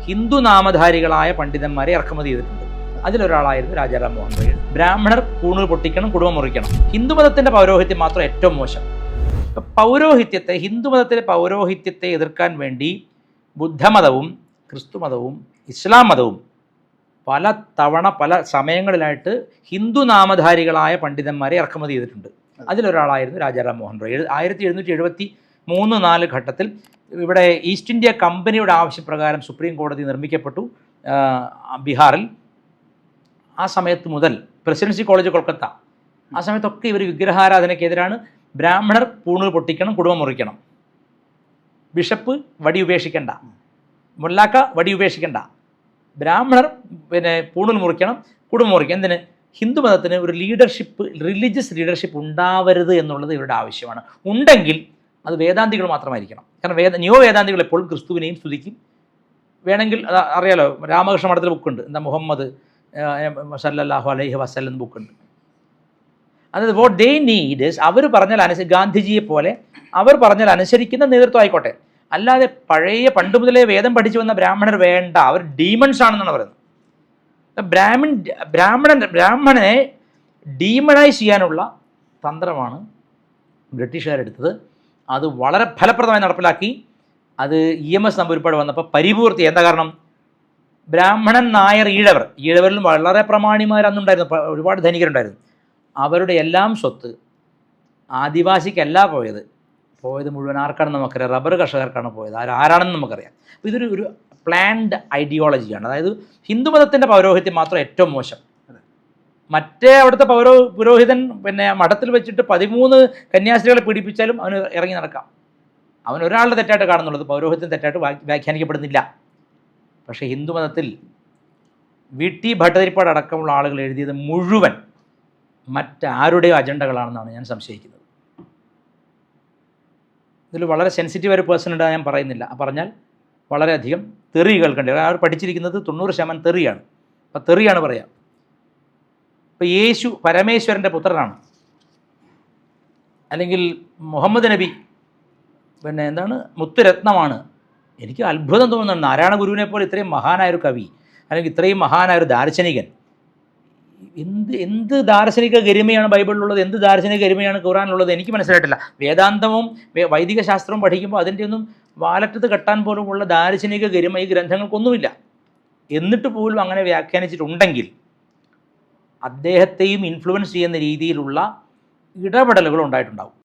ഹിന്ദു നാമധാരികളായ പണ്ഡിതന്മാരെ ഇറക്കുമതി ചെയ്തിട്ടുണ്ട്. അതിലൊരാളായിരുന്നു രാജാറാം മോഹൻ റോയ്. ബ്രാഹ്മണർ കൂണുകൾ പൊട്ടിക്കണം, കുടുംബം മുറിക്കണം. ഹിന്ദുമതത്തിന്റെ പൗരോഹിത്യം മാത്രം ഏറ്റവും മോശം. പൗരോഹിത്യത്തെ, ഹിന്ദുമതത്തിലെ പൗരോഹിത്യത്തെ എതിർക്കാൻ വേണ്ടി ബുദ്ധമതവും ക്രിസ്തുമതവും ഇസ്ലാം മതവും പല തവണ പല സമയങ്ങളിലായിട്ട് ഹിന്ദു നാമധാരികളായ പണ്ഡിതന്മാരെ ഇറക്കുമതി ചെയ്തിട്ടുണ്ട്. അതിലൊരാളായിരുന്നു രാജാറാം മോഹൻ റോയ്. 1773-4 ഘട്ടത്തിൽ ഇവിടെ ഈസ്റ്റ് ഇന്ത്യ കമ്പനിയുടെ ആവശ്യപ്രകാരം സുപ്രീം കോടതി നിർമ്മിക്കപ്പെട്ടു ബീഹാറിൽ. ആ സമയത്ത് മുതൽ പ്രസിഡൻസി കോളേജ് കൊൽക്കത്ത, ആ സമയത്തൊക്കെ ഇവർ വിഗ്രഹാരാധനയ്ക്കെതിരാണ്. ബ്രാഹ്മണർ പൂണുകൾ പൊട്ടിക്കണം, കുടുംബം മുറിക്കണം. ബിഷപ്പ് വടി ഉപേക്ഷിക്കണ്ട, മുല്ലാക്ക വടി ഉപേക്ഷിക്കണ്ട. ബ്രാഹ്മണർ പൂണുകൾ മുറിക്കണം, കുടുംബം മുറിക്കണം. എന്തിന്? ഹിന്ദുമതത്തിന് ഒരു ലീഡർഷിപ്പ്, റിലീജിയസ് ലീഡർഷിപ്പ് ഉണ്ടാവരുത് എന്നുള്ളത് ഇവരുടെ ആവശ്യമാണ്. ഉണ്ടെങ്കിൽ അത് വേദാന്തികൾ മാത്രമായിരിക്കണം. കാരണം ന്യൂ വേദാന്തികൾ എപ്പോഴും ക്രിസ്തുവിനെയും സ്തുതിക്കും. വേണമെങ്കിൽ അറിയാലോ, രാമകൃഷ്ണ മഠത്തിൽ ബുക്കുണ്ട്, എന്താ മുഹമ്മദ് സല്ലല്ലാഹു അലൈഹി വസല്ലം ബുക്കുണ്ട്. അതായത് വാട്ട് ദേ നീഡ് ഇസ്, അവർ പറഞ്ഞാൽ ഗാന്ധിജിയെ പോലെ അവർ പറഞ്ഞാൽ അനുസരിക്കുന്ന നേതൃത്വം ആയിക്കോട്ടെ. അല്ലാതെ പഴയ പണ്ട് മുതലേ വേദം പഠിച്ചു വന്ന ബ്രാഹ്മണർ വേണ്ട, അവർ ഡീമൺസ് ആണെന്നാണ് പറയുന്നത്. ബ്രാഹ്മണനെ ഡീമണൈസ് ചെയ്യാനുള്ള തന്ത്രമാണ് ബ്രിട്ടീഷുകാരെടുത്തത്. അത് വളരെ ഫലപ്രദമായി നടപ്പിലാക്കി. അത് EMS നമ്പൂതിരിപ്പാട് വന്നപ്പോൾ പരിപൂർത്തി. എന്താ കാരണം? ബ്രാഹ്മണൻ, നായർ, ഈഴവരിലും വളരെ പ്രമാണിമാരന്നുണ്ടായിരുന്നു, ഒരുപാട് ധനികരുണ്ടായിരുന്നു. അവരുടെ എല്ലാം സ്വത്ത് ആദിവാസിക്കല്ല പോയത് മുഴുവൻ ആർക്കാണെന്ന് നമുക്കറിയാം, റബ്ബർ കർഷകർക്കാണ് പോയത്. ആരാണെന്ന് നമുക്കറിയാം. അപ്പോൾ ഒരു പ്ലാൻഡ് ഐഡിയോളജിയാണ്. അതായത് ഹിന്ദുമതത്തിൻ്റെ പൗരോഹിത്യം മാത്രം ഏറ്റവും മോശം. മറ്റേ അവിടുത്തെ പുരോഹിതൻ മഠത്തിൽ വെച്ചിട്ട് 13 കന്യാസ്ത്രീകളെ പീഡിപ്പിച്ചാലും അവന് ഇറങ്ങി നടക്കാം. അവൻ ഒരാളുടെ തെറ്റായിട്ട് കാണുന്നുള്ളത്, പൗരോഹിത്യം തെറ്റായിട്ട് വ്യാഖ്യാനിക്കപ്പെടുന്നില്ല. പക്ഷേ ഹിന്ദുമതത്തിൽ VT ഭട്ടതിരിപ്പാട് അടക്കമുള്ള ആളുകൾ എഴുതിയത് മുഴുവൻ മറ്റാരുടെയോ അജണ്ടകളാണെന്നാണ് ഞാൻ സംശയിക്കുന്നത്. ഇതിൽ വളരെ സെൻസിറ്റീവ് ഒരു പേഴ്സൺ ഉണ്ട്, ഞാൻ പറയുന്നില്ല. പറഞ്ഞാൽ വളരെയധികം തെറി കേൾക്കേണ്ടി. അവർ പഠിച്ചിരിക്കുന്നത് 90% തെറിയാണ്. അപ്പോൾ തെറിയാണ് പറയാം. ഇപ്പോൾ യേശു പരമേശ്വരൻ്റെ പുത്രനാണ്, അല്ലെങ്കിൽ മുഹമ്മദ് നബി മുത്തുരത്നമാണ്. എനിക്ക് അത്ഭുതം തോന്നുന്നുണ്ട്, നാരായണ ഗുരുവിനെ പോലെ ഇത്രയും മഹാനായൊരു കവി, അല്ലെങ്കിൽ ഇത്രയും മഹാനായൊരു ദാർശനികൻ, എന്ത് ദാർശനിക ഗരിമയാണ് ബൈബിളിലുള്ളത്, എന്ത് ദാർശനിക ഗരിമയാണ് ഖുർആനിലുള്ളത് എനിക്ക് മനസ്സിലായിട്ടില്ല. വേദാന്തവും വൈദിക ശാസ്ത്രവും പഠിക്കുമ്പോൾ അതിൻ്റെ ഒന്നും വാലറ്റത്ത് കെട്ടാൻ പോലുമുള്ള ദാർശനിക ഗരിമ ഈ ഗ്രന്ഥങ്ങൾക്കൊന്നുമില്ല. എന്നിട്ട് പോലും അങ്ങനെ വ്യാഖ്യാനിച്ചിട്ടുണ്ടെങ്കിൽ അദ്ദേഹത്തെയും ഇൻഫ്ലുവൻസ് ചെയ്യുന്ന രീതിയിലുള്ള ഇടപെടലുകൾ ഉണ്ടായിട്ടുണ്ടാവും.